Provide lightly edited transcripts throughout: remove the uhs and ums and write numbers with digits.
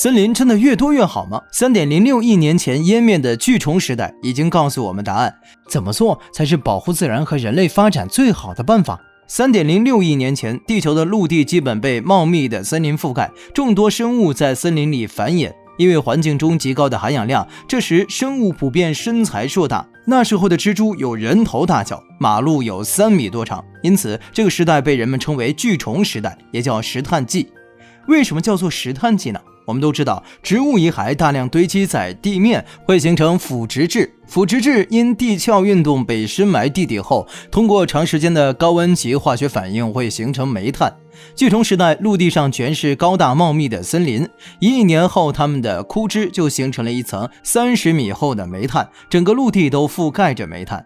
森林真的越多越好吗？ 3.06 亿年前湮灭的巨虫时代已经告诉我们答案，怎么做才是保护自然和人类发展最好的办法。3.06 亿年前，地球的陆地基本被茂密的森林覆盖，众多生物在森林里繁衍。因为环境中极高的含氧量，这时生物普遍身材硕大。那时候的蜘蛛有人头大小，马鹿有3米多长，因此这个时代被人们称为巨虫时代，也叫石炭纪。为什么叫做石炭纪呢？我们都知道，植物遗骸大量堆积在地面会形成腐殖质，腐殖质因地壳运动被深埋地底后，通过长时间的高温及化学反应会形成煤炭。巨虫时代，陆地上全是高大茂密的森林，1亿年后，它们的枯枝就形成了一层30米厚的煤炭，整个陆地都覆盖着煤炭。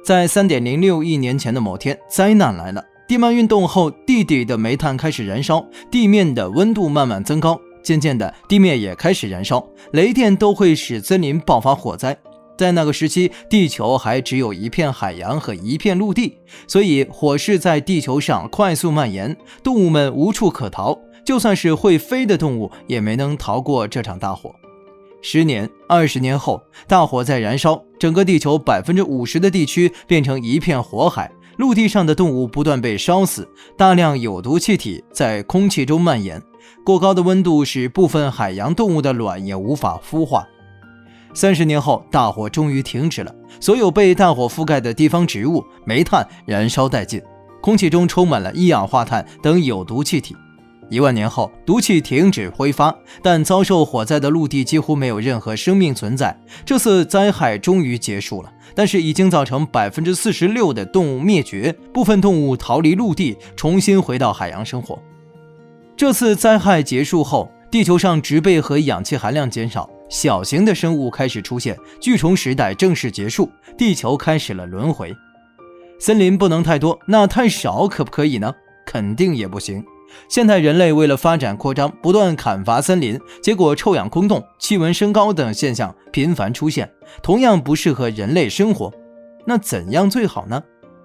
在 3.06 亿年前的某天，灾难来了。地幔运动后，地底的煤炭开始燃烧，地面的温度慢慢增高，渐渐的，地面也开始燃烧，雷电都会使森林爆发火灾。在那个时期，地球还只有一片海洋和一片陆地，所以火势在地球上快速蔓延，动物们无处可逃，就算是会飞的动物也没能逃过这场大火。10年、20年后，大火在燃烧，整个地球 50% 的地区变成一片火海，陆地上的动物不断被烧死，大量有毒气体在空气中蔓延，过高的温度使部分海洋动物的卵也无法孵化。30年后，大火终于停止了，所有被大火覆盖的地方植物、煤炭燃烧殆尽，空气中充满了一氧化碳等有毒气体。1万年后，毒气停止挥发，但遭受火灾的陆地几乎没有任何生命存在。这次灾害终于结束了，但是已经造成 46% 的动物灭绝，部分动物逃离陆地，重新回到海洋生活。这次灾害结束后，地球上植被和氧气含量减少，小型的生物开始出现，巨虫时代正式结束，地球开始了轮回。森林不能太多，那太少可不可以呢？肯定也不行。现代人类为了发展扩张，不断砍伐森林，结果臭氧空洞、气温升高等现象频繁出现，同样不适合人类生活。那怎样最好呢？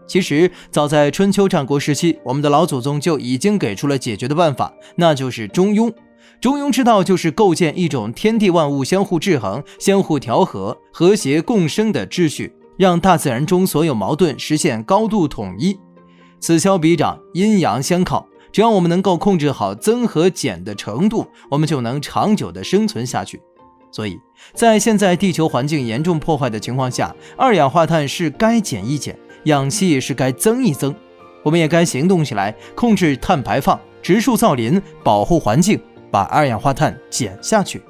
其实早在春秋战国时期，我们的老祖宗就已经给出了解决的办法，那就是中庸。中庸之道就是构建一种天地万物相互制衡、相互调和、和谐共生的秩序，让大自然中所有矛盾实现高度统一。此消彼长，阴阳相靠，只要我们能够控制好增和减的程度，我们就能长久的生存下去。所以在现在地球环境严重破坏的情况下，二氧化碳是该减一减，氧气是该增一增，我们也该行动起来，控制碳排放，植树造林，保护环境，把二氧化碳减下去。